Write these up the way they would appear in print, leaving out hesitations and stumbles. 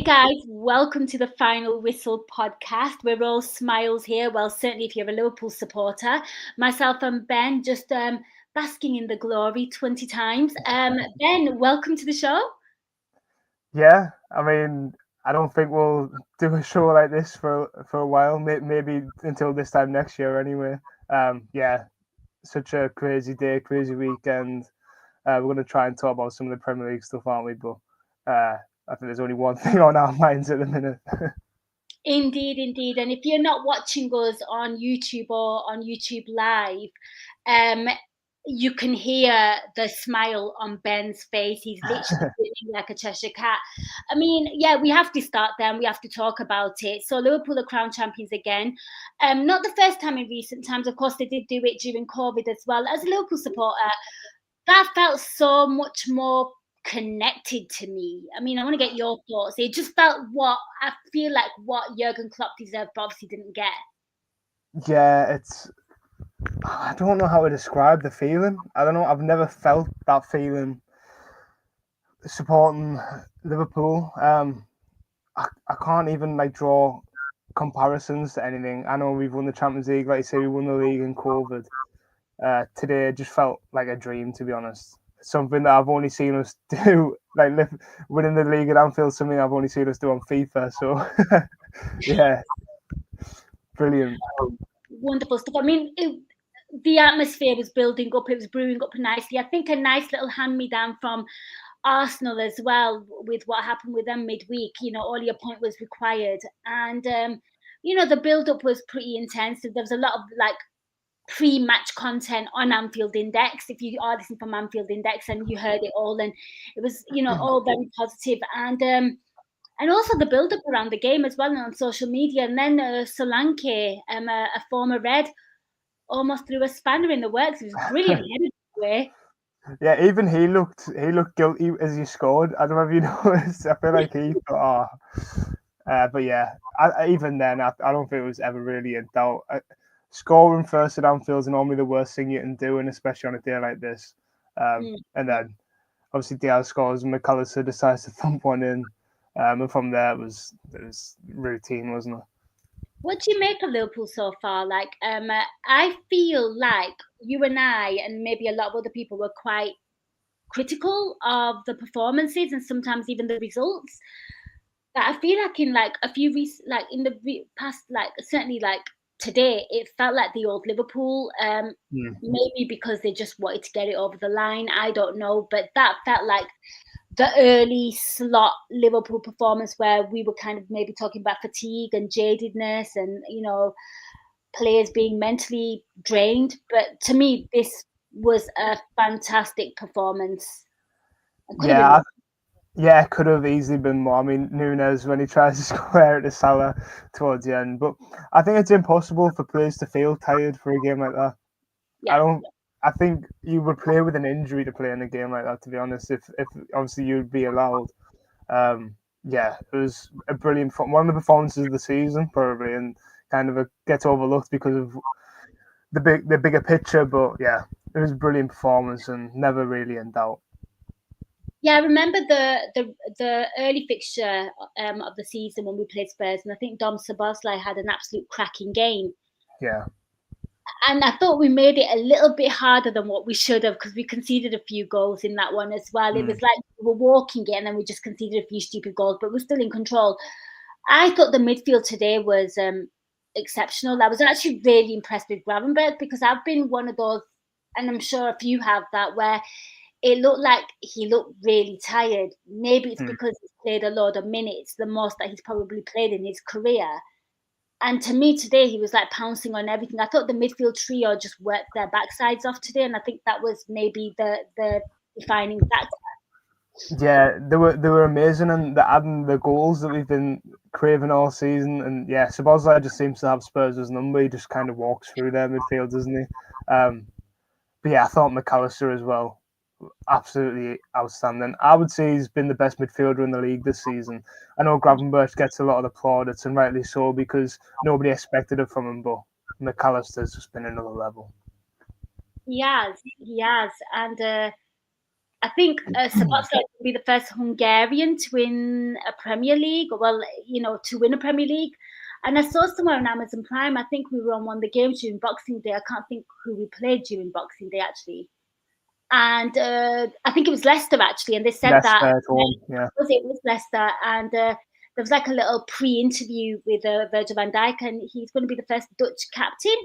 guys, welcome to the Final Whistle podcast. We're all smiles here. Well, certainly if you're a Liverpool supporter. Myself and Ben just basking in the glory 20 times. Ben, welcome to the show. Yeah, I mean, I don't think we'll do a show like this for a while. Maybe until this time next year, anyway. Yeah, such a crazy day, crazy weekend. We're going to try and talk about some of the Premier League stuff, aren't we? But I think there's only one thing on our minds at the minute. Indeed. And if you're not watching us on YouTube or on YouTube Live, you can hear the smile on Ben's face. He's literally feeling like a Cheshire cat. I mean, yeah, we have to start there and we have to talk about it. So Liverpool are crown champions again. Not the first time in recent times. Of course, they did do it during COVID as well. As a Liverpool supporter, that felt so much more connected to me. I mean, I want to get your thoughts. It just felt what Jurgen Klopp deserved, but obviously didn't get. Yeah, I don't know how to describe the feeling. I don't know. I've never felt that feeling supporting Liverpool. I can't even draw comparisons to anything. I know we've won the Champions League, like you say, we won the league in COVID. Today just felt like a dream, to be honest. Something that I've only seen us do, winning the league at Anfield, something I've only seen us do on FIFA. So, yeah, brilliant. Wonderful stuff. I mean, the atmosphere was building up. It was brewing up nicely. I think a nice little hand-me-down from Arsenal as well with what happened with them midweek. All your point was required. And, the build-up was pretty intense. There was a lot of, pre-match content on Anfield Index. If you are listening from Anfield Index and you heard it all, and it was, all very positive. And also the build-up around the game as well and on social media. And then Solanke, a former Red, almost threw a spanner in the works. It was brilliant way. Yeah, even he looked guilty as he scored. I don't know if you noticed. I feel like he thought, but yeah, even then, I don't think it was ever really in doubt. Scoring first at Anfield is normally the worst thing you can do, and especially on a day like this. And then obviously Diaz scores and McAllister decides to thump one in. And from there it was routine, wasn't it? What do you make of Liverpool so far? I feel like you and I, and maybe a lot of other people, were quite critical of the performances and sometimes even the results. But I feel like in a few weeks, in the past, certainly today, it felt like the old Liverpool. Maybe because they just wanted to get it over the line. I don't know, but that felt like the early slot Liverpool performance where we were kind of maybe talking about fatigue and jadedness and, players being mentally drained. But to me, this was a fantastic performance. Yeah, it could have easily been more. I mean, Nunes, when he tries to square it to Salah towards the end. But I think it's impossible for players to feel tired for a game like that. Yeah. I think you would play with an injury to play in a game like that, to be honest, if obviously you'd be allowed. Yeah, it was a brilliant one of the performances of the season, probably, and kind of gets overlooked because of the bigger picture. But yeah, it was a brilliant performance and never really in doubt. Yeah, I remember the early fixture of the season when we played Spurs, and I think Dom Szoboszlai had an absolute cracking game. Yeah. And I thought we made it a little bit harder than what we should have because we conceded a few goals in that one as well. It was like we were walking it and then we just conceded a few stupid goals, but we're still in control. I thought the midfield today was exceptional. I was actually really impressed with Gravenberch because I've been one of those, and I'm sure a few have that, where it looked like he looked really tired. Maybe it's because he's played a lot of minutes, the most that he's probably played in his career. And to me today, he was pouncing on everything. I thought the midfield trio just worked their backsides off today, and I think that was maybe the defining factor. Yeah, they were amazing, and they're adding the goals that we've been craving all season. And yeah, Szoboszlai just seems to have Spurs' number. He just kind of walks through their midfield, doesn't he? But yeah, I thought McAllister as well, absolutely outstanding. I would say he's been the best midfielder in the league this season. I know Gravenberch gets a lot of the plaudits, and rightly so, because nobody expected it from him, but McAllister's just been another level. He has. And I think Sabotska will be the first Hungarian to win a Premier League, well, to win a Premier League. And I saw somewhere on Amazon Prime, I think we were on one of the games during Boxing Day. I can't think who we played during Boxing Day, actually. And I think it was Leicester, actually. And they said that Leicester at home, yeah. it was Leicester. And there was like a little pre-interview with Virgil van Dijk, and he's going to be the first Dutch captain.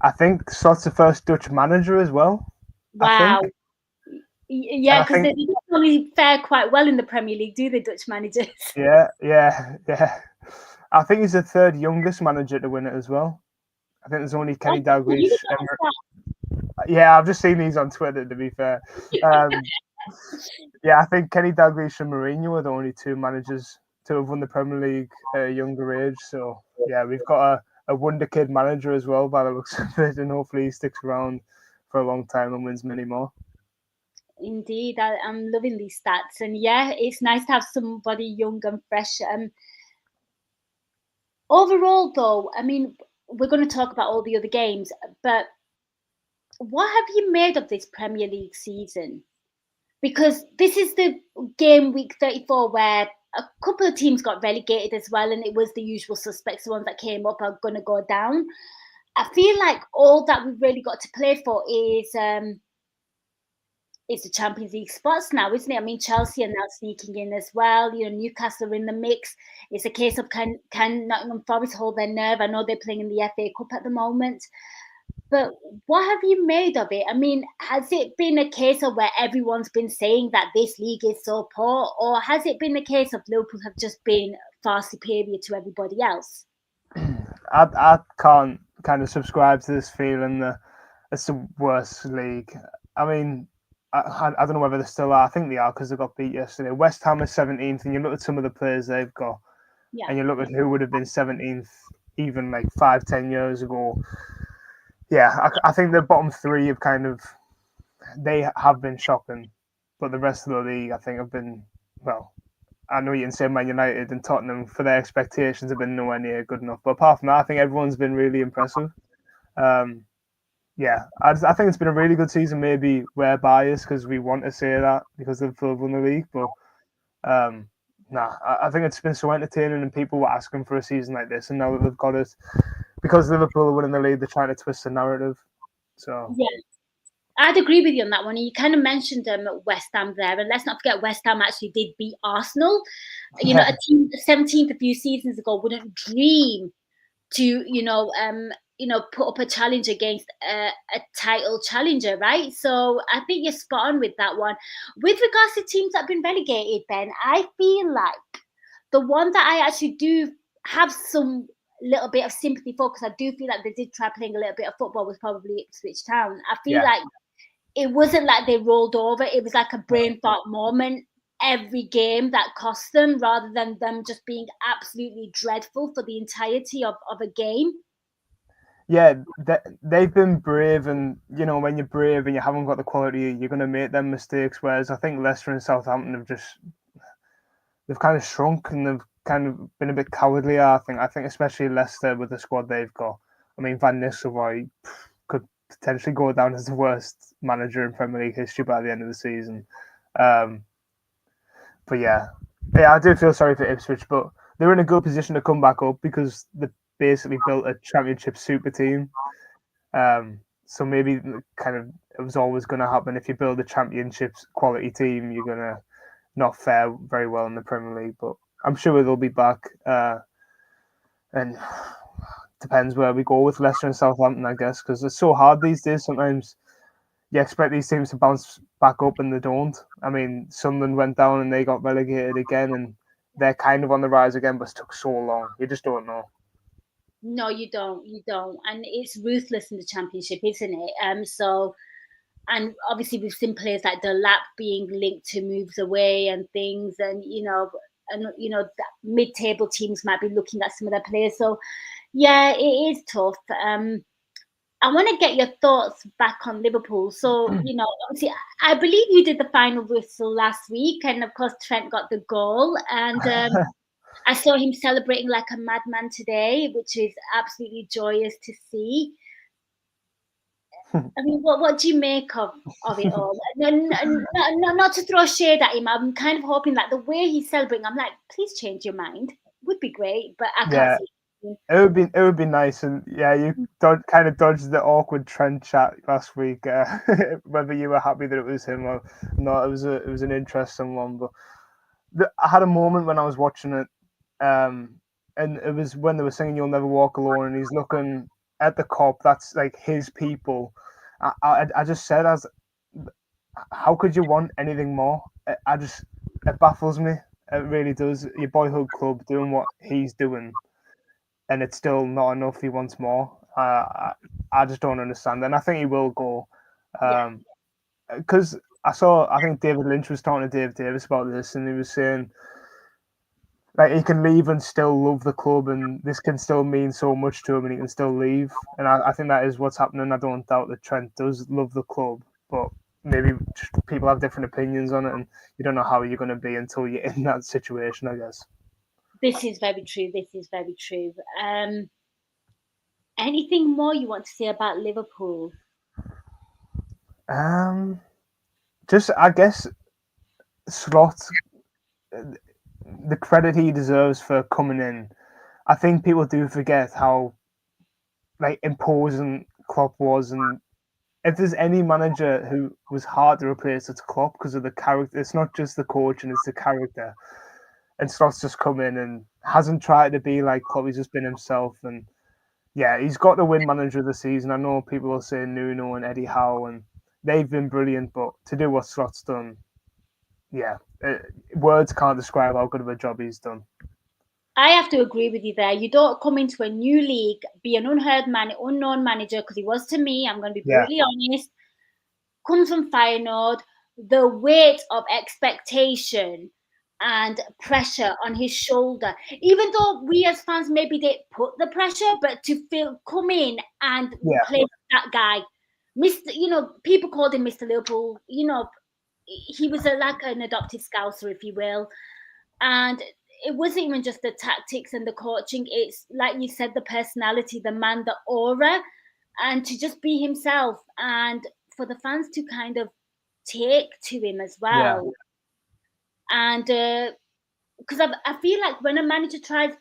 I think Slot's the first Dutch manager as well. Wow. I think. Yeah, because they don't really fare quite well in the Premier League, do they, Dutch managers? Yeah. I think he's the third youngest manager to win it as well. I think there's only Kenny Dalglish. Yeah, I've just seen these on Twitter, to be fair. Yeah, I think Kenny Dalglish and Mourinho are the only two managers to have won the Premier League at a younger age. So, yeah, we've got a wonder kid manager as well, by the looks of it, and hopefully he sticks around for a long time and wins many more. Indeed, I'm loving these stats. And yeah, it's nice to have somebody young and fresh. Overall, though, I mean, we're going to talk about all the other games, but what have you made of this Premier League season? Because this is the game week 34 where a couple of teams got relegated as well, and it was the usual suspects, the ones that came up are going to go down. I feel like all that we've really got to play for is the Champions League spots now, isn't it? I mean, Chelsea are now sneaking in as well. Newcastle are in the mix. It's a case of can Nottingham Forest hold their nerve? I know they're playing in the FA Cup at the moment. But what have you made of it? I mean, has it been a case of where everyone's been saying that this league is so poor, or has it been a case of Liverpool have just been far superior to everybody else? I can't kind of subscribe to this feeling that it's the worst league. I mean, I don't know whether they still are. I think they are because they got beat yesterday. West Ham is 17th, and you look at some of the players they've got, and you look at who would have been 17th even like 5-10 years ago. Yeah, I think the bottom three have they have been shocking, but the rest of the league I think have been, well, I know you can say Man United and Tottenham for their expectations have been nowhere near good enough. But apart from that, I think everyone's been really impressive. Yeah, I think it's been a really good season. Maybe we're biased because we want to say that because Liverpool won the league, but I think it's been so entertaining and people were asking for a season like this, and now that they've got it, because Liverpool are winning the league, they're trying to twist the narrative. So yeah, I'd agree with you on that one. You kind of mentioned West Ham there, and let's not forget West Ham actually did beat Arsenal. A team 17th a few seasons ago wouldn't dream to put up a challenge against a title challenger, right? So I think you're spot on with that one. With regards to teams that have been relegated, Ben, I feel like the one that I actually do have some little bit of sympathy for, because I do feel like they did try playing a little bit of football, was probably Ipswich Town. I feel like it wasn't like they rolled over. It was like a brain fart moment every game that cost them, rather than them just being absolutely dreadful for the entirety of a game. Yeah, they've been brave, and when you're brave and you haven't got the quality, you're going to make them mistakes. Whereas I think Leicester and Southampton they've kind of shrunk and they've kind of been a bit cowardly. I think especially Leicester with the squad they've got. I mean, Van Nistelrooy could potentially go down as the worst manager in Premier League history by the end of the season. But yeah, I do feel sorry for Ipswich, but they're in a good position to come back up because they basically built a championship super team. So maybe it was always going to happen. If you build a championship quality team, you're going to not fare very well in the Premier League. But I'm sure they'll be back. And depends where we go with Leicester and Southampton, I guess, because it's so hard these days. Sometimes you expect these teams to bounce back up and they don't. I mean, Sunderland went down and they got relegated again, and they're kind of on the rise again, but it took so long. You just don't know. No, you don't. You don't. And it's ruthless in the Championship, isn't it? And obviously we've seen players like Delap being linked to moves away and things, and mid-table teams might be looking at some of their players. So yeah, it is tough. I want to get your thoughts back on Liverpool. So, obviously, I believe you did the final whistle last week, and of course, Trent got the goal, and I saw him celebrating like a madman today, which is absolutely joyous to see. I mean, what do you make of it all? Not to throw shade at him. I'm kind of hoping that the way he's celebrating, I'm like, please change your mind. Would be great, but I can't Yeah, see it. it would be nice, and yeah, you kind of dodged the awkward trend chat last week. Whether you were happy that it was him or not, it was an interesting one. But I had a moment when I was watching it, and it was when they were singing "You'll Never Walk Alone," and he's looking at the cop. That's like his people. I just said, as how could you want anything more? It baffles me. It really does. Your boyhood club doing what he's doing, and it's still not enough. He wants more. I just don't understand, and I think he will go. Yeah, Because I think David Lynch was talking to Dave Davis about this, and he was saying like he can leave and still love the club, and this can still mean so much to him, and he can still leave. And I think that is what's happening. I don't doubt that Trent does love the club, but maybe people have different opinions on it, and you don't know how you're going to be until you're in that situation, I guess. this is very true. This is very true. Anything more you want to say about Liverpool? Um, just I guess Slot, the credit he deserves for coming in. I think people do forget how like imposing Klopp was, and if there's any manager who was hard to replace, it's Klopp because of the character. It's not just the coach, and it's the character. And Slott's just come in and hasn't tried to be like Klopp. He's just been himself, and yeah, he's got to win manager of the season. I know people will say Nuno and Eddie Howe, and they've been brilliant, but to do what Slott's done, yeah, words can't describe how good of a job he's done. I have to agree with you there. You don't come into a new league, be an unknown manager, because he was to me. I'm going to be Yeah, brutally honest. Comes from Feyenoord, the weight of expectation and pressure on his shoulder. Even though we as fans maybe didn't put the pressure, but to feel come in and yeah, replace that guy, Mr. People called him Mr. Liverpool. He was like an adopted Scouser, if you will, and it wasn't even just the tactics and the coaching. It's like you said, the personality, the man, the aura, and to just be himself, and for the fans to kind of take to him as yeah, well. And because I feel like when a manager tries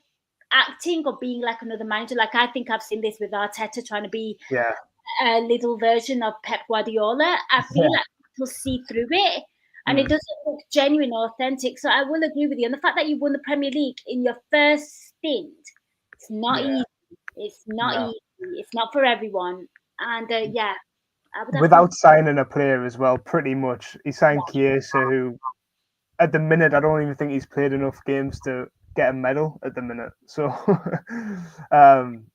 acting or being like another manager, like I think I've seen this with Arteta trying to be yeah, a little version of Pep Guardiola, I yeah. feel like people see through it and it Mm, doesn't look genuine or authentic. So I will agree with you. And the fact that you won the Premier League in your first stint, it's not yeah, easy. It's not no. easy. It's not for everyone. And yeah, I would have to. Without signing a player as well, pretty much. He signed Chiesa, who at the minute, I don't even think he's played enough games to get a medal at the minute. So,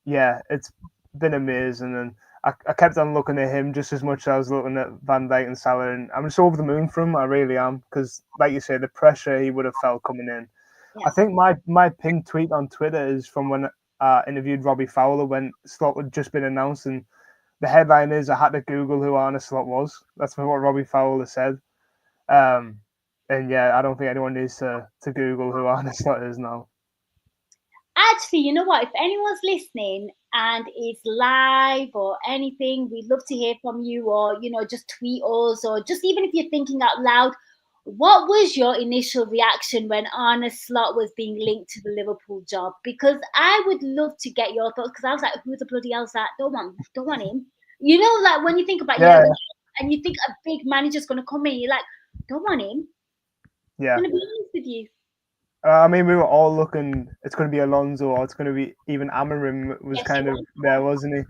yeah, it's been amazing, and I kept on looking at him just as much as I was looking at Van Dijk and Salah, and I'm just over the moon for him. I really am, because, like you say, the pressure he would have felt coming in. Yeah. I think my pinned tweet on Twitter is from when I interviewed Robbie Fowler when Slot had just been announced, and the headline is I had to Google who Arne Slot was. That's what Robbie Fowler said. Um, and yeah, I don't think anyone needs to Google who Arne Slot is now. Actually, you know what? If anyone's listening and is live or anything, we'd love to hear from you, or just tweet us, or just even if you're thinking out loud, what was your initial reaction when Arne Slot was being linked to the Liverpool job? Because I would love to get your thoughts. Because I was like, who the bloody hell's that? Don't want him. Like when you think about Yeah, and you think a big manager's going to come in, you're like, don't want him. yeah. I'm going to be honest with you. I mean, we were all looking. It's going to be Alonso, or it's going to be even Amarim was Yes, you kind of want. there, wasn't he?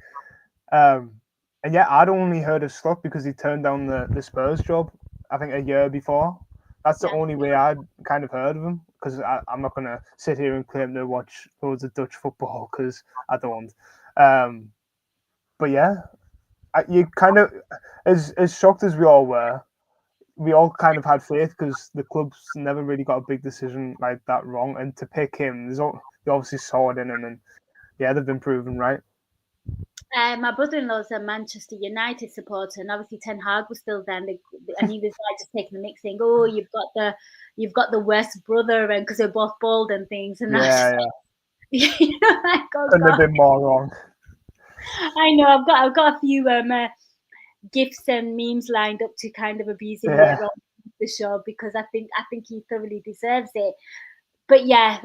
And yeah, I'd only heard of Slot because he turned down the Spurs job. I think a year before. That's the Yeah. only way I'd kind of heard of him, because I'm not going to sit here and claim to watch loads of Dutch football because I don't. Um, but yeah, you kind of as shocked as we all were. We all kind of had faith because the club's never really got a big decision like that wrong, and to pick him, they obviously saw it in him, and yeah, they've been proven right. My brother-in-law's a Manchester United supporter, and obviously Ten Hag was still there, and he was like just taking the mix, saying, "Oh, you've got the worst brother," and because they're both bald and things, and that's Yeah, just yeah, like, oh couldn't have god, been more wrong. I know I've got a few gifs and memes lined up to kind of abuse him Yeah, later on the show, because I think he thoroughly deserves it. But yeah,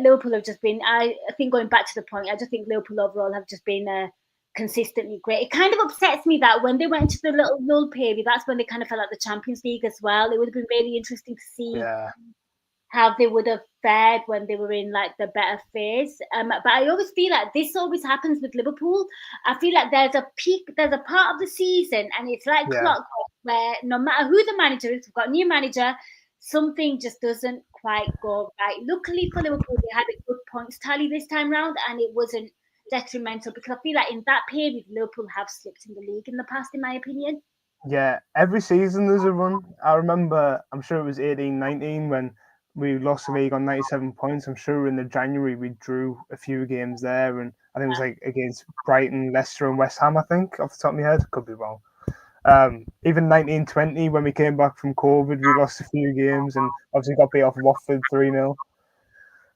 Liverpool have just been. I think, going back to the point, I just think Liverpool overall have just been consistently great. It kind of upsets me that when they went into the little lull period, that's when they kind of fell out the Champions League as well. It would have been really interesting to see yeah, how they would have fared when they were in like the better phase. But I always feel like this always happens with Liverpool. I feel like there's a peak, there's a part of the season, and it's like yeah, clockwork where no matter who the manager is, we've got a new manager, something just doesn't quite go right. Luckily for Liverpool, they had a good points tally this time round, and it wasn't detrimental, because I feel like in that period, Liverpool have slipped in the league in the past, in my opinion. yeah. Every season there's a run. I remember, I'm sure it was 18-19 when we lost the league on 97 points. I'm sure in the January we drew a few games there, and I think it was like against Brighton, Leicester, and West Ham. I think off the top of my head, could be wrong. Even 1920 when we came back from COVID, we lost a few games and obviously got beat off Watford 3-0.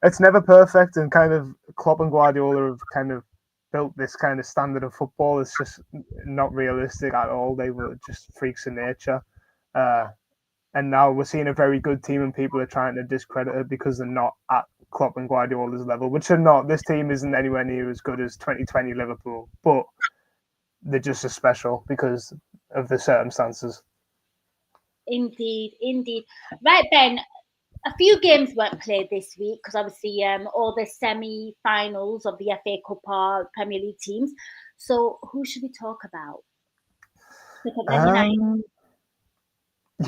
It's never perfect, and kind of Klopp and Guardiola have kind of built this kind of standard of football. It's just not realistic at all. They were just freaks of nature. Uh, and now we're seeing a very good team, and people are trying to discredit it because they're not at Klopp and Guardiola's level, which they're not. This team isn't anywhere near as good as 2020 Liverpool, but they're just as special because of the circumstances. Indeed, indeed. Right, Ben, a few games weren't played this week because obviously all the semi-finals of the FA Cup are Premier League teams. So who should we talk about? Look at Man United. Um,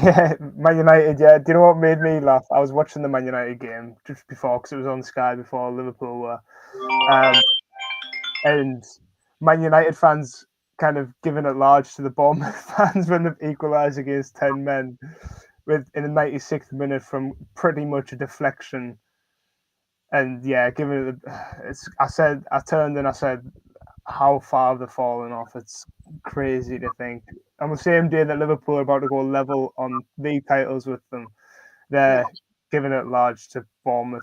yeah, Man United. Yeah, do you know what made me laugh? I was watching the Man United game just before because it was on Sky before Liverpool were, and Man United fans kind of giving it large to the Bournemouth fans when they've equalised against 10 men with in the 96th minute from pretty much a deflection. And yeah, giving it. It's. I turned and I said, how far they've fallen off. It's crazy to think. On the same day that Liverpool are about to go level on league titles with them, Yeah. they're giving it large to Bournemouth.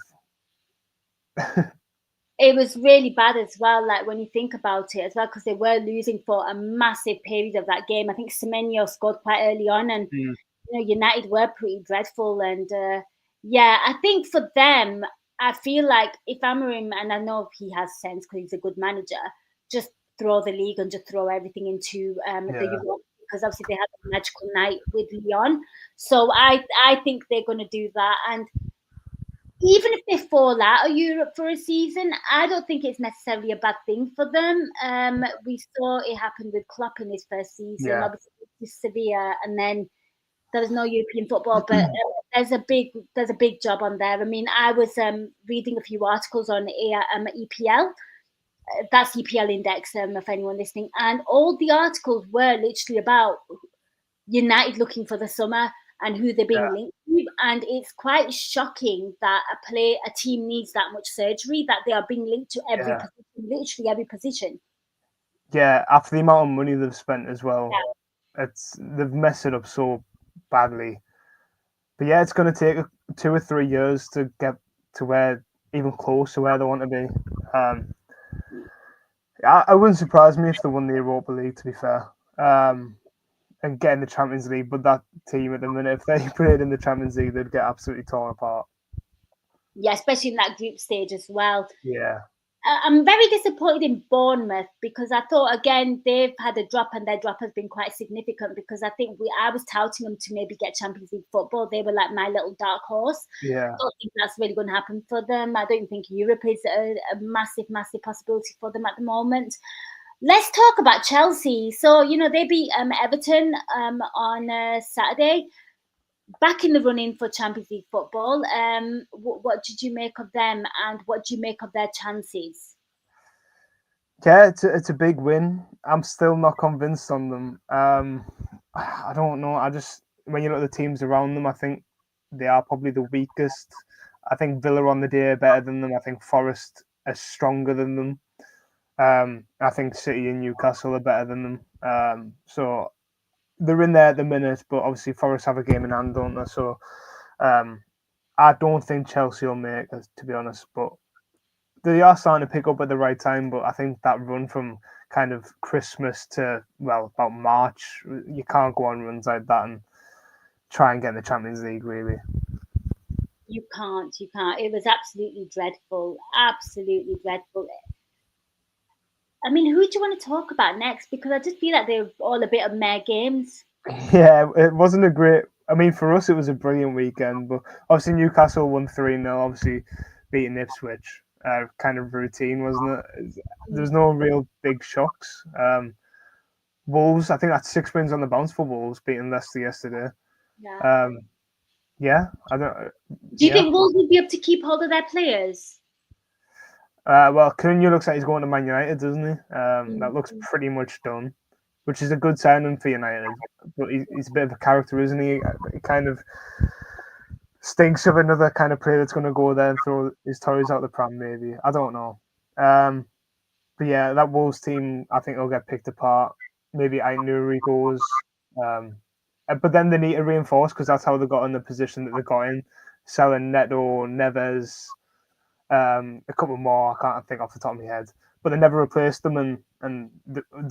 It was really bad as well, like when you think about it as well, because they were losing for a massive period of that game. I think Semenyo scored quite early on, and Mm. United were pretty dreadful. And yeah, I think for them, I feel like if Amarim, and I know he has sense because he's a good manager, just throw the league and just throw everything into the Yeah, Euro, because obviously they had a magical night with Lyon. So I think they're going to do that. And even if they fall out of Europe for a season, I don't think it's necessarily a bad thing for them. We saw it happen with Klopp in his first season, yeah, obviously with Sevilla, and then there was no European football. But there's a big job on there. I mean, I was reading a few articles on EPL. That's EPL Index, if anyone listening, and all the articles were literally about United looking for the summer and who they're being yeah, linked to. And it's quite shocking that a team needs that much surgery, that they are being linked to every yeah, position, literally every position. yeah. After the amount of money they've spent as Yeah. well, they've messed it up so badly. But yeah, it's going to take 2 or 3 years to get to where even close to where they want to be. Um, I wouldn't surprise me if they won the Europa League. To be fair, and get in the Champions League. But that team at the minute, if they played in the Champions League, they'd get absolutely torn apart. Yeah, especially in that group stage as well. Yeah, I'm very disappointed in Bournemouth, because I thought, again, they've had a drop, and their drop has been quite significant, because I think I was touting them to maybe get Champions League football. They were like my little dark horse. yeah. I don't think that's really going to happen for them. I don't think Europe is a massive, massive possibility for them at the moment. Let's talk about Chelsea. So, they beat Everton on Saturday, back in the running for Champions League football. What did you make of them, and what do you make of their chances? Yeah, it's a big win. I'm still not convinced on them. I don't know. I just when you look at the teams around them, I think they are probably the weakest. I think Villa on the day are better than them. I think Forest are stronger than them. I think City and Newcastle are better than them. So they're in there at the minute, but obviously Forest have a game in hand, don't they? So um, I don't think Chelsea will make it, to be honest. But they are starting to pick up at the right time. But I think that run from kind of Christmas to, well, about March. You can't go on runs like that and try and get in the Champions League, really. You can't. You can't. It was absolutely dreadful. Absolutely dreadful. I mean, who do you want to talk about next? Because I just feel like they're all a bit of meh games. Yeah, it wasn't a great. I mean, for us, it was a brilliant weekend, but obviously Newcastle won 3-0, obviously beating Ipswich. Kind of routine, wasn't it? There was no real big shocks. Wolves, I think that's 6 wins on the bounce for Wolves, beating Leicester yesterday. Yeah. Um, yeah, I don't. Do you Yeah. think Wolves will be able to keep hold of their players? Well, Cunha looks like he's going to Man United, doesn't he? That looks Mm. pretty much done, which is a good signing for United. But he's a bit of a character, isn't he? He kind of stinks of another kind of player that's going to go there and throw his toys out the pram, maybe. I don't know. But yeah, that Wolves team, I think, will get picked apart. Maybe Aït-Nouri goes. But then they need to reinforce because that's how they got in the position that they got in. Selling Neto, Neves, a couple more. I can't think off the top of my head. But they never replaced them, and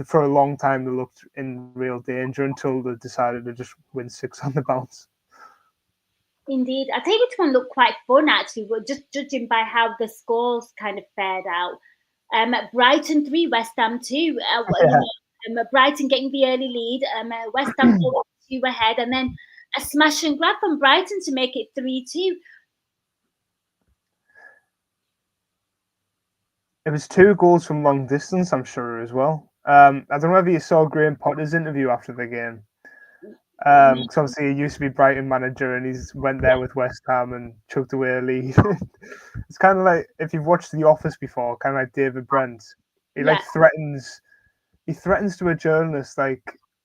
for a long time they looked in real danger until they decided to just win 6 on the bounce. Indeed. I tell you which one looked quite fun actually, but just judging by how the scores kind of fared out. Brighton 3, West Ham 2. Yeah. Brighton getting the early lead. West Ham 2 ahead, and then a smash and grab from Brighton to make it 3-2. It was 2 goals from long distance, I'm sure, as well. I don't know if you saw Graham Potter's interview after the game. Because obviously he used to be Brighton manager and he's went there with West Ham and chucked away a lead. It's kind of like if you've watched The Office before, kind of like David Brent. He Yeah, threatens to a journalist like,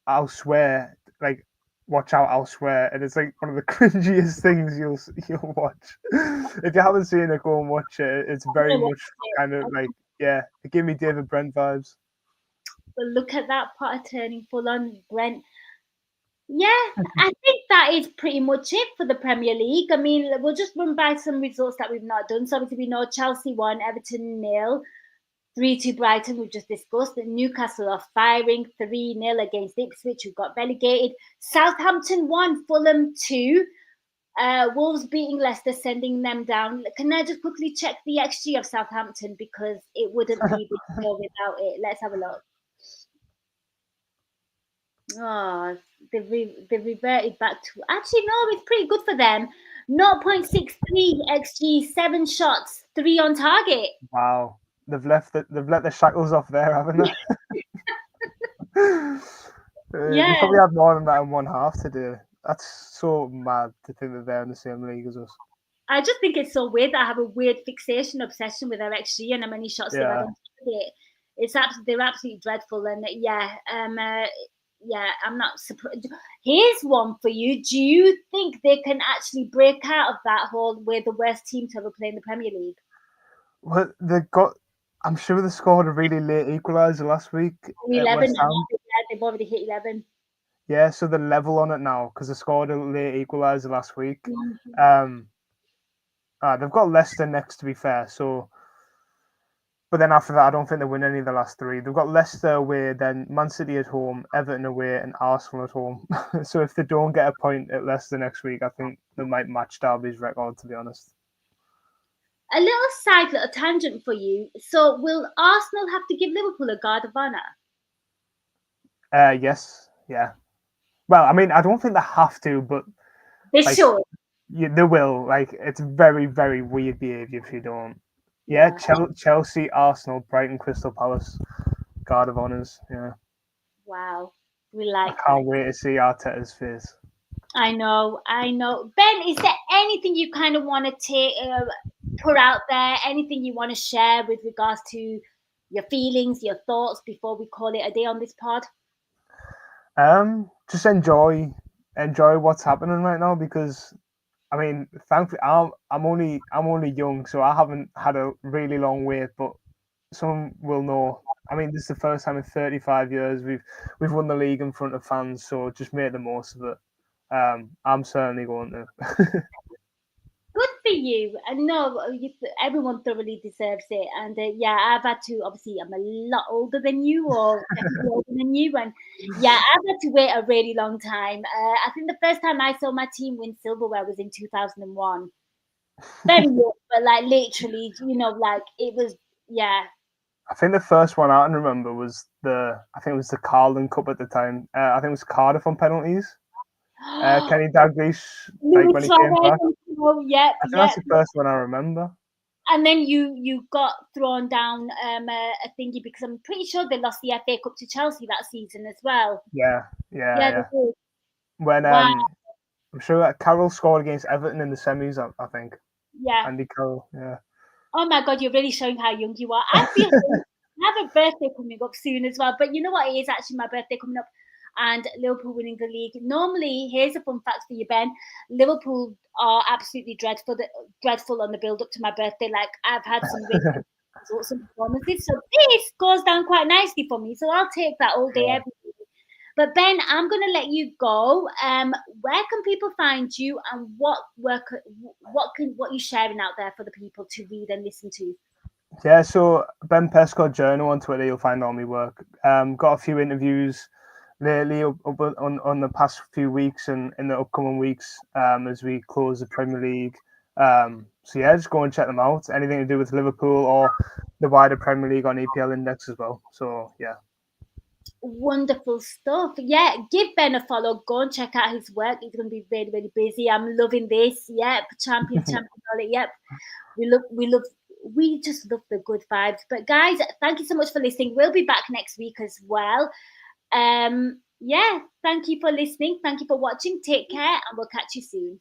"I'll swear," like, "Watch out, I'll swear," and it's like one of the cringiest things you'll watch. If you haven't seen it, go and watch it. It's very much kind of like, yeah, it gave me David Brent vibes. but look at that Potter turning full on Brent. Yeah, I think that is pretty much it for the Premier League. I mean, we'll just run by some results that we've not done. So obviously we know Chelsea won, Everton nil, 3-2 Brighton, we've just discussed. Newcastle are firing 3-0 against Ipswich, who got relegated. Southampton won, Fulham 2. Wolves beating Leicester, sending them down. Can I just quickly check the XG of Southampton because it wouldn't be this show without it. Let's have a look. Oh, they've reverted back to. Actually, no, it's pretty good for them. 0.63 XG, 7 shots, 3 on target. Wow, they've let the shackles off there, haven't they? They Yeah, probably had more than that in one half today. That's so mad to think that they're in the same league as us. I just think it's so weird that I have a weird fixation, obsession with their XG and how many shots they've had Yeah. on target. They're absolutely dreadful, and yeah, I'm not surprised. Here's one for you. Do you think they can actually break out of that hole where the worst team to ever play in the Premier League? Well, they got. I'm sure they scored a really late equaliser last week at 11, West Ham. yeah, they've already hit 11. Yeah, so they're level on it now because they scored a late equaliser last week. Mhm. Um, they've got Leicester next, to be fair. So, but then after that, I don't think they win any of the last 3. They've got Leicester away, then Man City at home, Everton away, and Arsenal at home. So if they don't get a point at Leicester next week, I think they might match Derby's record, to be honest. A little tangent for you. So, will Arsenal have to give Liverpool a guard of honour? Yes, yeah. Well, I mean, I don't think they have to, but They like, should. they will. Like, it's very, very weird behaviour if you don't. Yeah, Yeah. Chelsea, Arsenal, Brighton, Crystal Palace, guard of honours. Yeah, Wow. We I like that. can't wait to see Arteta's face. I know. I know. Ben, is there anything you kind of want to put out there? Anything you want to share with regards to your feelings, your thoughts before we call it a day on this pod? Just enjoy what's happening right now because I mean, thankfully, I'm only young, so I haven't had a really long wait. But someone will know. I mean, this is the first time in 35 years we've won the league in front of fans, so just make the most of it. I'm certainly going to. Good for you. And no, everyone thoroughly deserves it. And yeah, I've had to, obviously, I'm a lot older than you, or definitely older than you. And yeah, I've had to wait a really long time. I think the first time I saw my team win silverware was in 2001. Very young, but like literally, like it was, yeah. I think the first one I can remember was I think it was the Carling Cup at the time. I think it was Cardiff on penalties. Kenny Dalglish, like Louis when he came Suarez, back. yep, I think that's yep. the first one I remember. And then you got thrown down a thingy because I'm pretty sure they lost the FA Cup to Chelsea that season as well. Yeah, yeah, Yeah, they yeah. did. When Wow. I'm sure that Carroll scored against Everton in the semis. I think Yeah. Andy Carroll. Yeah. Oh my God, you're really showing how young you are. I feel I have a birthday coming up soon as well. But you know what? It is actually my birthday coming up, and Liverpool winning the league. Normally, here's a fun fact for you, Ben. Liverpool are absolutely dreadful on the build up to my birthday. Like I've had some really good results and performances, so this goes down quite nicely for me. So I'll take that all day, Yeah. every day. But Ben, I'm going to let you go. Where can people find you, and what you're sharing out there for the people to read and listen to? Yeah, so Ben Pescott Journal on Twitter, you'll find all my work. Got a few interviews lately up on the past few weeks and in the upcoming weeks as we close the Premier League. So yeah, just go and check them out. Anything to do with Liverpool or the wider Premier League on EPL Index as well. So yeah. Wonderful stuff. Yeah, give Ben a follow. Go and check out his work. He's going to be really, really busy. I'm loving this. Yep, champion, all it. Yep, we just love the good vibes. But guys, thank you so much for listening. We'll be back next week as well. Yeah, thank you for listening. Thank you for watching. Take care, and we'll catch you soon.